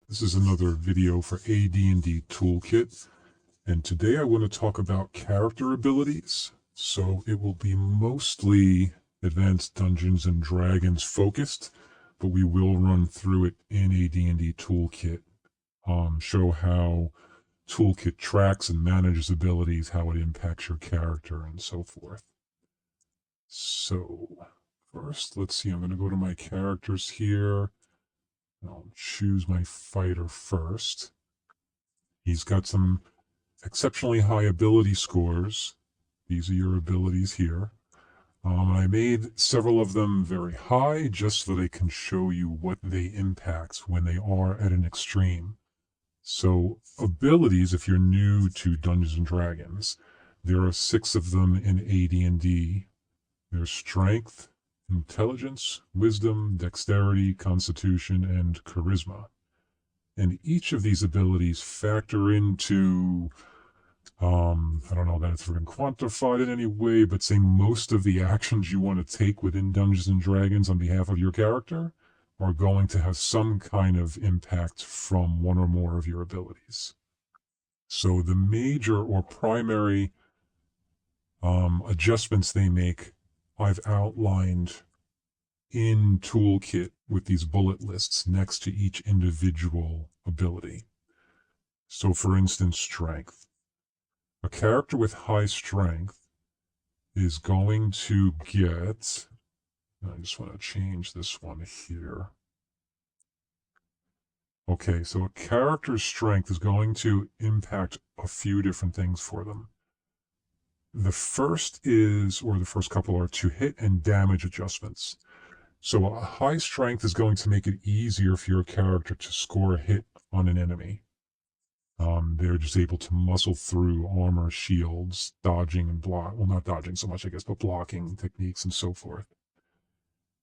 This is another video for AD&D Toolkit, and today I want to talk about character abilities. So it will be mostly Advanced Dungeons and Dragons focused, but we will run through it in AD&D Toolkit, show how Toolkit tracks and manages abilities, how it impacts your character, and so forth. So first, let's see, I'm going to go to my characters here. I'll choose my fighter first. He's got some exceptionally high ability scores. These are your abilities here. I made several of them very high just so they can show you what they impact when they are at an extreme. So abilities, if you're new to Dungeons and Dragons, there are 6 of them in AD&D. There's Strength, Intelligence, Wisdom, Dexterity, Constitution, and Charisma. And each of these abilities factor into, I don't know that it's been quantified in any way, but say most of the actions you want to take within Dungeons and Dragons on behalf of your character are going to have some kind of impact from one or more of your abilities. So the major or primary adjustments they make, I've outlined in Toolkit with these bullet lists next to each individual ability. So for instance, Strength. A character with high strength is going to get, I just want to change this one here. Okay, so a character's strength is going to impact a few different things for them. The first is, or the first couple are to hit and damage adjustments. So a high strength is going to make it easier for your character to score a hit on an enemy. They're just able to muscle through armor, shields, dodging and block. Well, not dodging so much, I guess, but blocking techniques and so forth.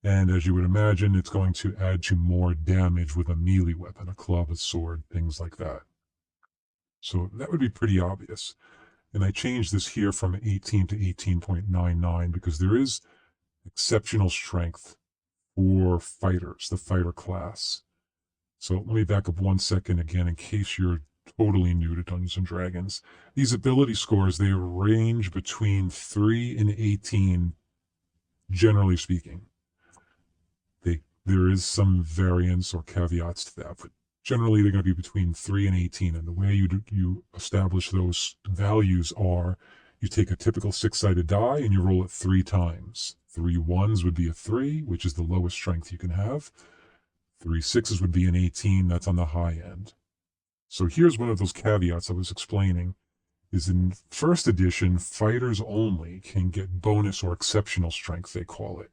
And as you would imagine, it's going to add to more damage with a melee weapon, a club, a sword, things like that. So that would be pretty obvious. And I changed this here from 18 to 18.99 because there is exceptional strength for fighters, the fighter class. So let me back up 1 second again in case you're totally new to Dungeons and Dragons. These ability scores, they range between 3 and 18, generally speaking. There is some variance or caveats to that, but generally they're going to be between 3 and 18. And the way you establish those values are, you take a typical 6-sided die and you roll it 3 times. 3 1s would be a 3, which is the lowest strength you can have. 3 6s would be an 18, that's on the high end. So here's one of those caveats I was explaining, is in first edition, fighters only can get bonus or exceptional strength, they call it.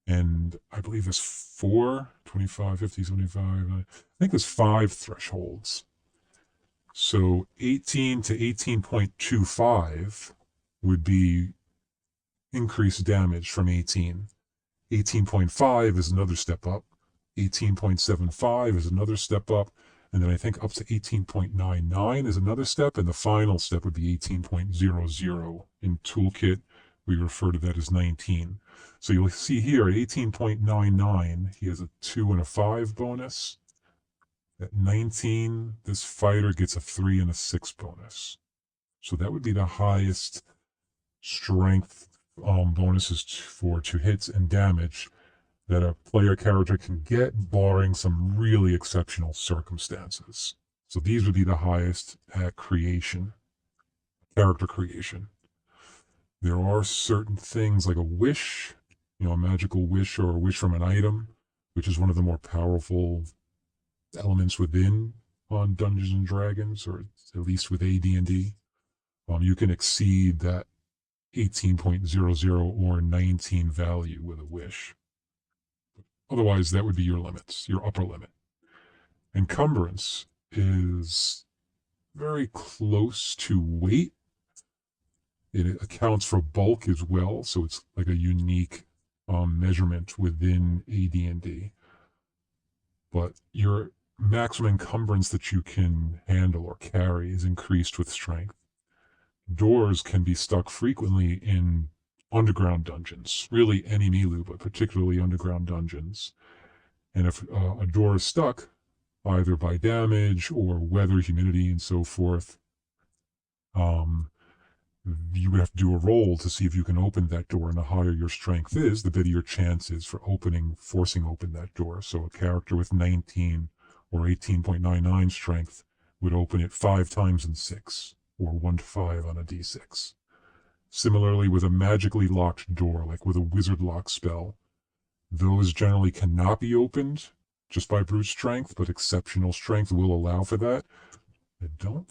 And I believe there's 4, 25, 50, 75, I think there's 5 thresholds. So 18 to 18.25 would be increased damage from 18. 18.5 is another step up. 18.75 is another step up. And then I think up to 18.99 is another step. And the final step would be 18.00. In Toolkit, we refer to that as 19. So you'll see here at 18.99, he has a 2 and a 5 bonus. At 19, this fighter gets a 3 and a 6 bonus. So that would be the highest strength bonuses for 2 hits and damage that a player character can get, barring some really exceptional circumstances. So these would be the highest at creation, character creation. There are certain things like a wish, a magical wish or a wish from an item, which is one of the more powerful elements within on Dungeons and Dragons, or at least with AD&D. You can exceed that 18.00 or 19 value with a wish. Otherwise, that would be your limits, your upper limit. Encumbrance is very close to weight. It accounts for bulk as well, so it's like a unique measurement within AD&D. But your maximum encumbrance that you can handle or carry is increased with strength. Doors can be stuck frequently in underground dungeons, really any milieu, but particularly underground dungeons. And if a door is stuck, either by damage or weather, humidity, and so forth. You would have to do a roll to see if you can open that door, and the higher your strength is, the better your chance is for forcing open that door. So a character with 19 or 18.99 strength would open it 5 times in 6, or 1 to 5 on a d6. Similarly, with a magically locked door, like with a wizard lock spell, those generally cannot be opened just by brute strength, but exceptional strength will allow for that. I don't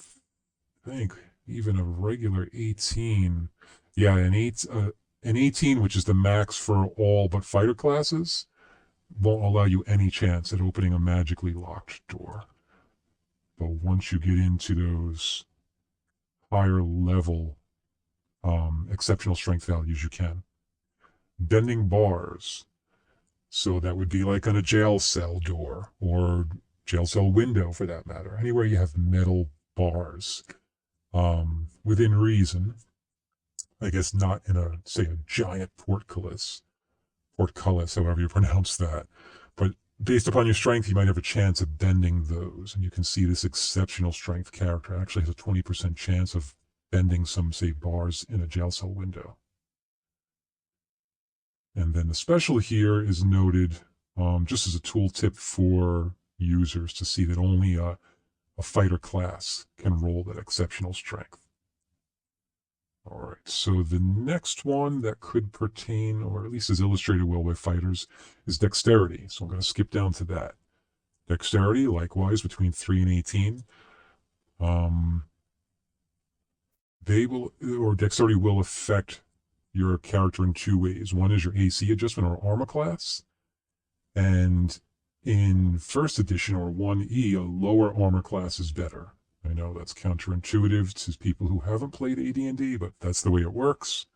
think even a regular 18, yeah, an 18, which is the max for all but fighter classes, won't allow you any chance at opening a magically locked door. But once you get into those higher level exceptional strength values, you can. Bending bars. So that would be like on a jail cell door, or jail cell window for that matter. Anywhere you have metal bars, within reason. I guess not in a, say, a giant portcullis, however you pronounce that. But based upon your strength, you might have a chance of bending those. And you can see this exceptional strength character actually has a 20% chance of bending some, say, bars in a jail cell window. And then the special here is noted just as a tooltip for users to see that only a fighter class can roll that exceptional strength. All right, so the next one that could pertain, or at least is illustrated well by fighters, is dexterity. So I'm going to skip down to that. Dexterity, likewise, between 3 and 18. Dexterity will affect your character in 2 ways. One is your AC adjustment or armor class. And in first edition or 1E, a lower armor class is better. I know that's counterintuitive to people who haven't played AD&D, but that's the way it works.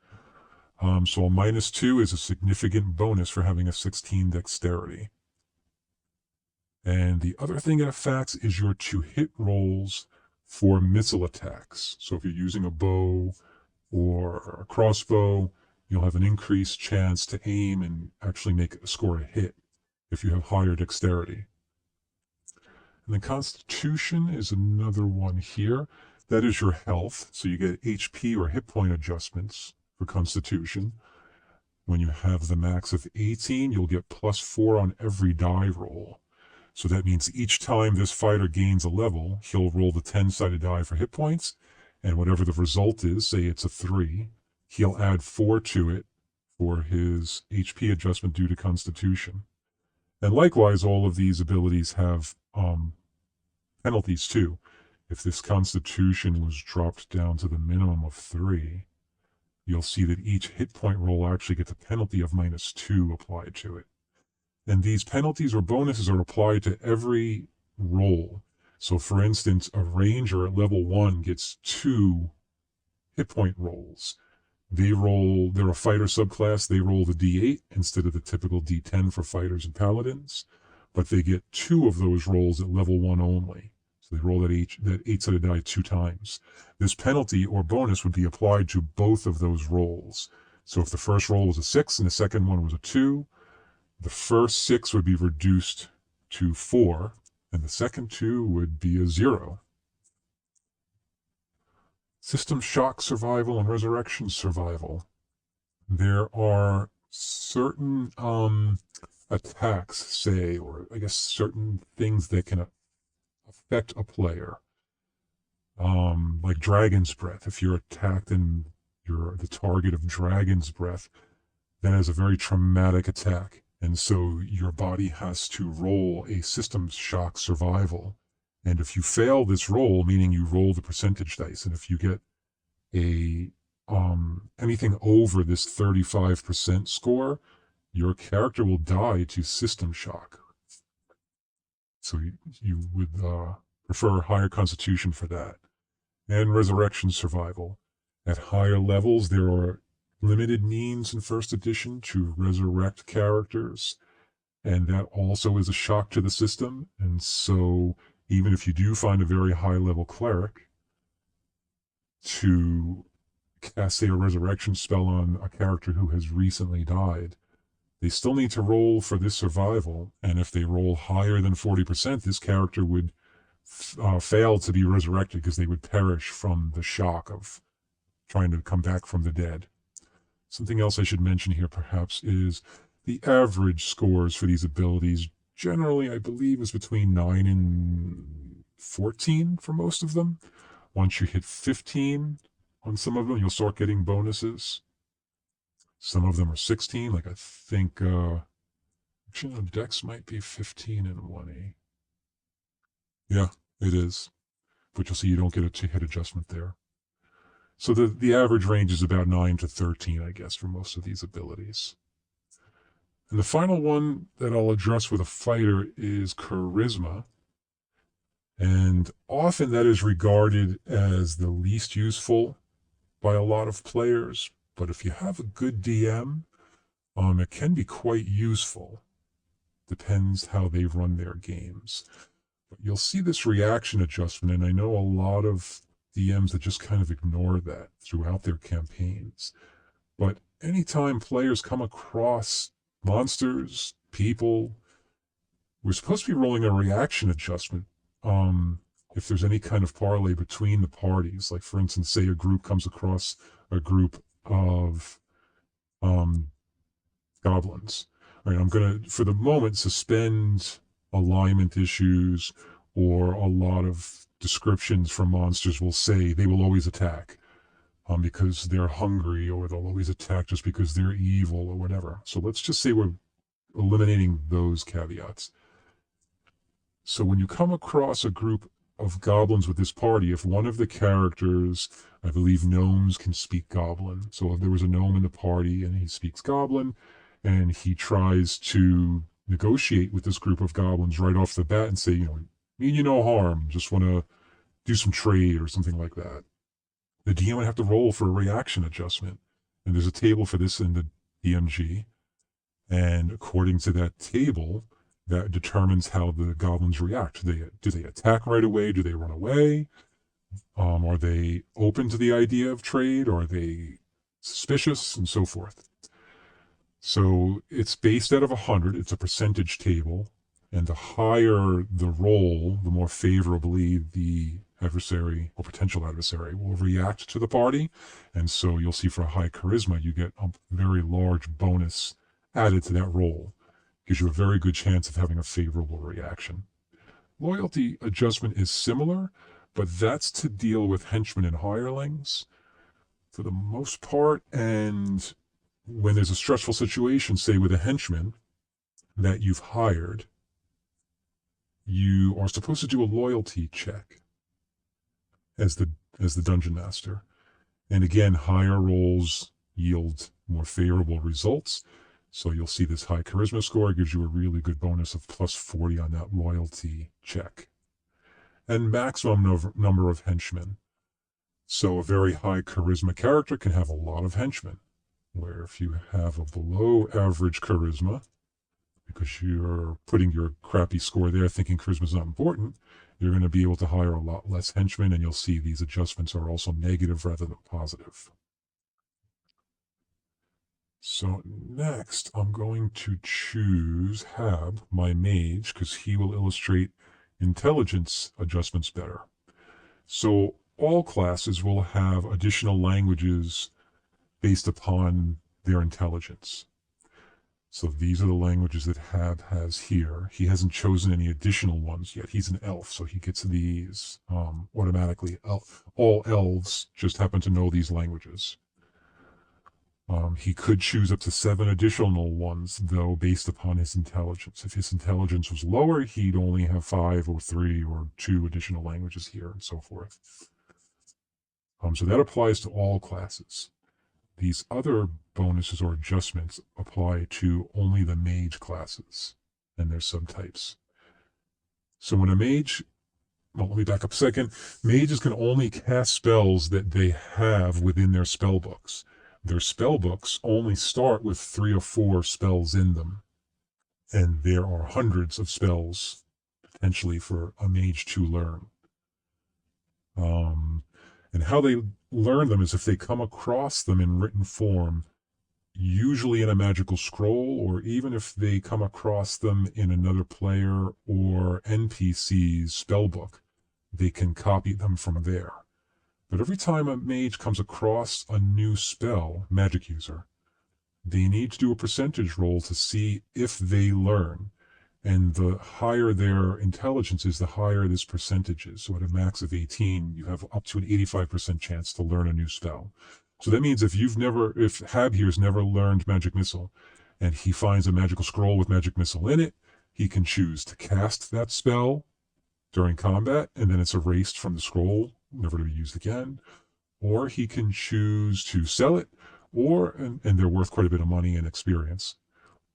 So a -2 is a significant bonus for having a 16 dexterity. And the other thing it affects is your to-hit rolls for missile attacks. So if you're using a bow or a crossbow, you'll have an increased chance to aim and actually score a hit if you have higher dexterity. And then Constitution is another one here. That is your health. So you get HP or hit point adjustments for Constitution. When you have the max of 18, you'll get +4 on every die roll. So that means each time this fighter gains a level, he'll roll the 10-sided die for hit points, and whatever the result is, say it's a 3, he'll add 4 to it for his HP adjustment due to Constitution. And likewise, all of these abilities have penalties too. If this Constitution was dropped down to the minimum of 3, you'll see that each hit point roll actually gets a penalty of -2 applied to it. And these penalties or bonuses are applied to every roll. So for instance, a ranger at level 1 gets 2 hit point rolls. They're a fighter subclass, they roll the D8 instead of the typical D10 for fighters and paladins, but they get 2 of those rolls at level 1 only. So they roll that 8-sided die 2 times. This penalty or bonus would be applied to both of those rolls. So if the first roll was a 6 and the second one was a 2, the first 6 would be reduced to 4, and the second 2 would be a 0. System shock survival and resurrection survival. There are certain attacks, say, or I guess certain things that can affect a player. Like Dragon's Breath. If you're attacked and you're the target of Dragon's Breath, that is a very traumatic attack. And so your body has to roll a system shock survival. And if you fail this roll, meaning you roll the percentage dice, and if you get anything over this 35% score, your character will die to system shock. So you would prefer higher constitution for that. And resurrection survival. At higher levels, there are limited means in first edition to resurrect characters, and that also is a shock to the system. And so even if you do find a very high level cleric to cast, say, a resurrection spell on a character who has recently died, They still need to roll for this survival, and if they roll higher than 40%, this character would fail to be resurrected because they would perish from the shock of trying to come back from the dead. Something else I should mention here perhaps is the average scores for these abilities generally, I believe, is between 9 and 14 for most of them. Once you hit 15 on some of them, you'll start getting bonuses. Some of them are 16, like I think, actually, no, Dex might be 15 and 1A. Yeah, it is. But you'll see you don't get a hit adjustment there. So the average range is about 9 to 13, I guess, for most of these abilities. And the final one that I'll address with a fighter is Charisma. And often that is regarded as the least useful by a lot of players. But if you have a good DM, it can be quite useful. Depends how they run their games. But you'll see this reaction adjustment, and I know a lot of DMs that just kind of ignore that throughout their campaigns. But anytime players come across monsters, people, we're supposed to be rolling a reaction adjustment. If there's any kind of parlay between the parties, like for instance, say a group comes across a group of goblins. All right, I'm going to, for the moment, suspend alignment issues, or a lot of descriptions from monsters will say they will always attack because they're hungry, or they'll always attack just because they're evil, or whatever. So let's just say we're eliminating those caveats. So when you come across a group of goblins with this party, if one of the characters, I believe gnomes can speak goblin. So if there was a gnome in the party and he speaks goblin, and he tries to negotiate with this group of goblins right off the bat and say, mean you no harm, just want to do some trade or something like that, the DM would have to roll for a reaction adjustment. And there's a table for this in the DMG. And according to that table, that determines how the goblins react. Do they attack right away? Do they run away? Are they open to the idea of trade? Or are they suspicious? And so forth. So it's based out of 100. It's a percentage table. And the higher the roll, the more favorably the adversary or potential adversary will react to the party. And so you'll see for a high charisma, you get a very large bonus added to that roll. Gives you a very good chance of having a favorable reaction. Loyalty adjustment is similar, but that's to deal with henchmen and hirelings for the most part. And when there's a stressful situation, say with a henchman that you've hired, you are supposed to do a loyalty check as the dungeon master. And again, higher rolls yield more favorable results. So you'll see this high charisma score gives you a really good bonus of plus 40 on that loyalty check. And maximum number of henchmen. So a very high charisma character can have a lot of henchmen, where if you have a below average charisma, because you're putting your crappy score there thinking charisma is not important, you're going to be able to hire a lot less henchmen, and you'll see these adjustments are also negative rather than positive. So next, I'm going to choose Hab, my mage, because he will illustrate intelligence adjustments better. So all classes will have additional languages based upon their intelligence. So these are the languages that Hab has here. He hasn't chosen any additional ones yet. He's an elf, so he gets these automatically. All elves just happen to know these languages. He could choose up to 7 additional ones, though, based upon his intelligence. If his intelligence was lower, he'd only have 5 or 3 or 2 additional languages here, and so forth. So that applies to all classes. These other bonuses or adjustments apply to only the mage classes and their subtypes. So when a mage, well, let me back up a second. Mages can only cast spells that they have within their spell books. Their spell books only start with 3 or 4 spells in them. And there are hundreds of spells potentially for a mage to learn. And how they learn them is if they come across them in written form usually in a magical scroll, or even if they come across them in another player or NPC's spellbook, they can copy them from there. But every time a mage comes across a new spell, magic user, they need to do a percentage roll to see if they learn. And the higher their intelligence is, the higher this percentage is. So at a max of 18, you have up to an 85% chance to learn a new spell. So that means if Hab here's never learned Magic Missile, and he finds a magical scroll with Magic Missile in it, he can choose to cast that spell during combat, and then it's erased from the scroll, never to be used again. Or he can choose to sell it, and they're worth quite a bit of money and experience.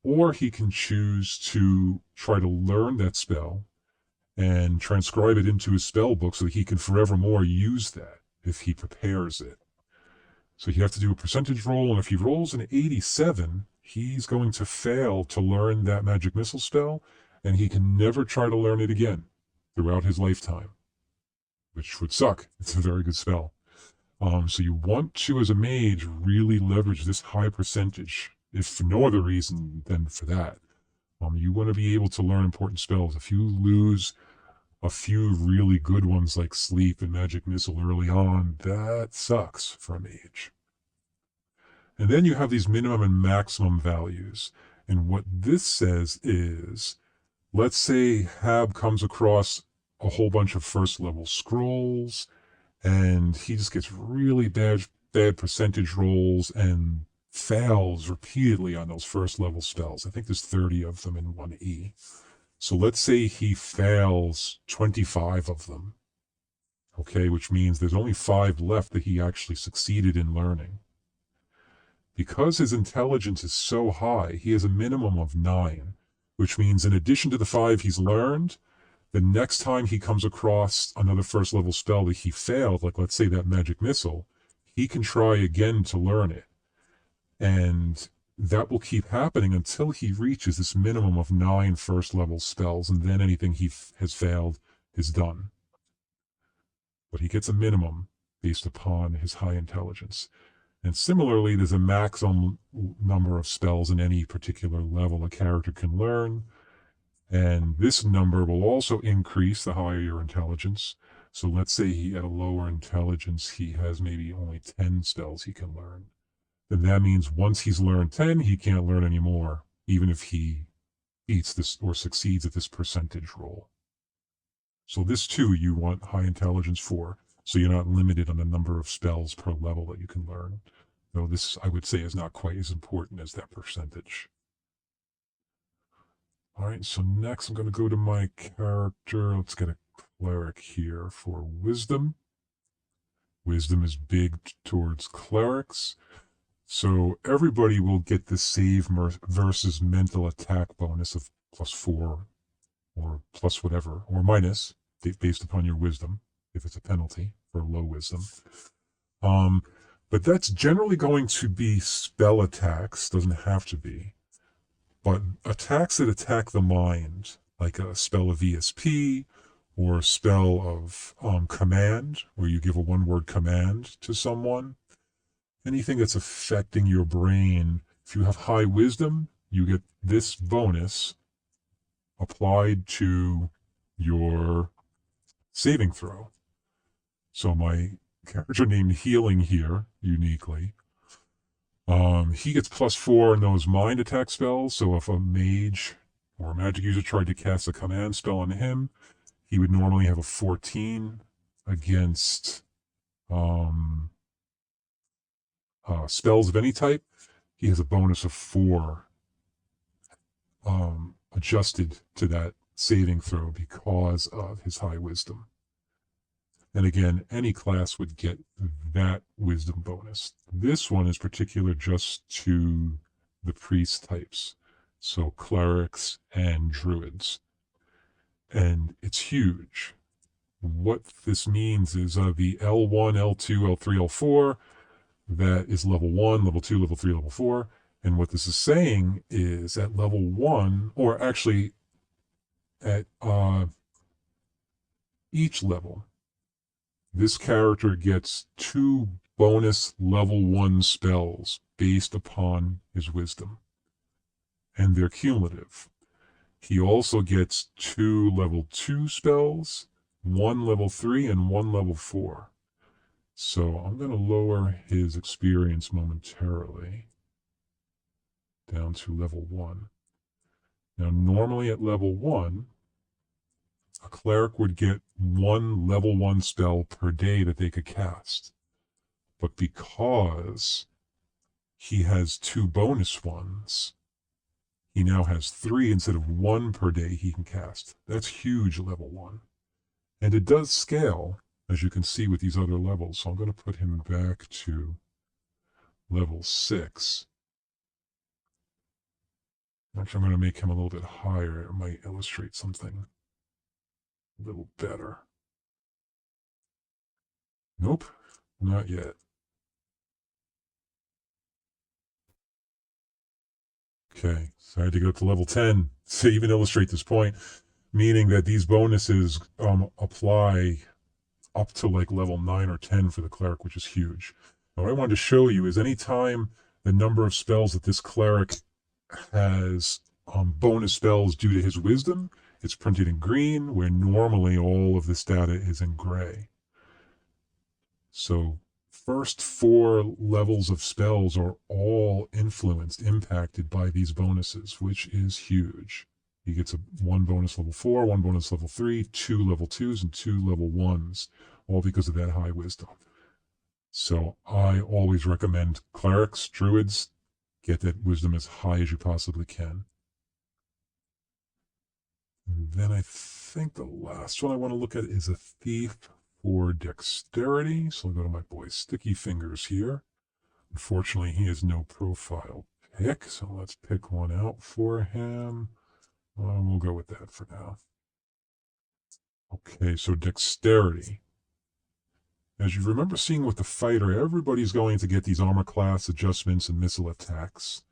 Or he can choose to try to learn that spell and transcribe it into his spell book so that he can forevermore use that if he prepares it. So you have to do a percentage roll, and if he rolls an 87, he's going to fail to learn that Magic Missile spell, and he can never try to learn it again throughout his lifetime, which would suck. It's a very good spell. So you want to, as a mage, really leverage this high percentage, if for no other reason than for that. You want to be able to learn important spells. If you lose a few really good ones like Sleep and Magic Missile early on, that sucks for a mage. And then you have these minimum and maximum values. And what this says is, let's say Hab comes across a whole bunch of first level scrolls, and he just gets really bad percentage rolls and fails repeatedly on those first level spells. I think there's 30 of them in 1E. So let's say he fails 25 of them, okay, which means there's only 5 left that he actually succeeded in learning. Because his intelligence is so high, he has a minimum of 9, which means in addition to the 5 he's learned, the next time he comes across another first level spell that he failed, like let's say that Magic Missile, he can try again to learn it. And that will keep happening until he reaches this minimum of 9 first level spells, and then anything he has failed is done. But he gets a minimum based upon his high intelligence. And similarly, there's a maximum number of spells in any particular level a character can learn. And this number will also increase the higher your intelligence. So let's say he, at a lower intelligence, he has maybe only 10 spells he can learn. Then that means once he's learned 10, he can't learn any more, even if he beats this or succeeds at this percentage roll. So this too, you want high intelligence for, so you're not limited on the number of spells per level that you can learn. Though this, I would say, is not quite as important as that percentage. All right, so next I'm going to go to my character. Let's get a cleric here for wisdom. Wisdom is big towards clerics. So everybody will get the save versus mental attack bonus of +4 or plus whatever, or minus, based upon your wisdom, if it's a penalty for low wisdom. But that's generally going to be spell attacks, doesn't have to be. But attacks that attack the mind, like a spell of ESP, or a spell of command, where you give a one-word command to someone, anything that's affecting your brain, if you have high wisdom, you get this bonus applied to your saving throw. So my character named Healing here, uniquely, he gets +4 in those mind attack spells. So if a mage or a magic user tried to cast a command spell on him, he would normally have a 14 against spells of any type. He has a bonus of 4 adjusted to that saving throw because of his high wisdom. And again, any class would get that wisdom bonus. This one is particular just to the priest types, so clerics and druids. And it's huge. What this means is the L1, L2, L3, L4, that is level 1, level 2, level 3, level 4. And what this is saying is at level 1, or actually at each level, this character gets 2 bonus level 1 spells based upon his wisdom, and they're cumulative. He also gets 2 level 2 spells, 1 level 3, and 1 level 4. So I'm going to lower his experience momentarily down to level 1. Now, normally at level 1, a cleric would get 1 level 1 spell per day that they could cast. But because he has 2 bonus ones, he now has 3 instead of 1 per day he can cast. That's huge level 1. And it does scale, as you can see with these other levels. So I'm going to put him back to level 6. Actually, I'm going to make him a little bit higher. It might illustrate something a little better. Nope, not yet. Okay, so I had to go up to level 10 to even illustrate this point, meaning that these bonuses apply up to like level 9 or 10 for the cleric, which is huge. Now, what I wanted to show you is anytime the number of spells that this cleric has bonus spells due to his wisdom, it's printed in green, where normally all of this data is in gray. So first 4 levels of spells are all influenced, impacted by these bonuses, which is huge. He gets 1 bonus level 4, 1 bonus level 3, 2 level 2s, and 2 level 1s, all because of that high wisdom. So I always recommend clerics, druids, get that wisdom as high as you possibly can. And then I think the last one I want to look at is a thief for dexterity. So I'll go to my boy Sticky Fingers here. Unfortunately, he has no profile pick, so let's pick one out for him. We'll go with that for now. Okay, so dexterity. As you remember seeing with the fighter, everybody's going to get these armor class adjustments and missile attacks.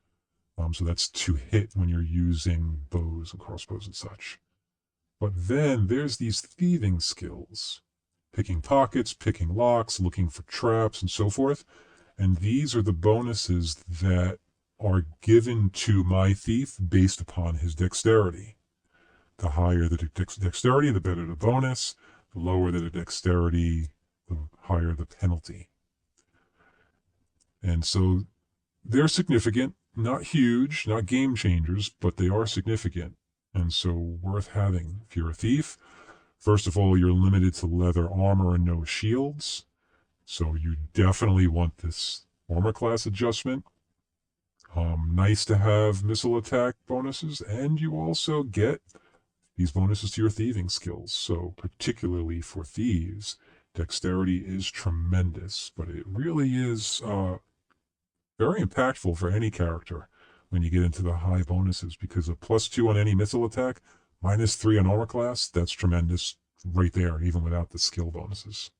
So that's to hit when you're using bows and crossbows and such. But then there's these thieving skills. Picking pockets, picking locks, looking for traps, and so forth. And these are the bonuses that are given to my thief based upon his dexterity. The higher the dexterity, the better the bonus. The lower the dexterity, the higher the penalty. And so they're significant, not huge, not game changers, but they are significant. And so worth having. If you're a thief, first of all, you're limited to leather armor and no shields. So you definitely want this armor class adjustment. Nice to have missile attack bonuses, and you also get these bonuses to your thieving skills. So particularly for thieves, dexterity is tremendous, but it really is very impactful for any character when you get into the high bonuses, because a +2 on any missile attack, -3 on armor class, that's tremendous right there, even without the skill bonuses.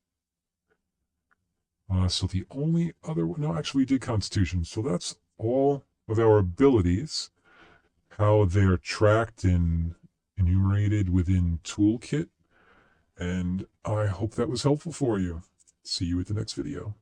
So the only other one, no, actually we did Constitution. So that's all of our abilities, how they're tracked and enumerated within Toolkit. And I hope that was helpful for you. See you at the next video.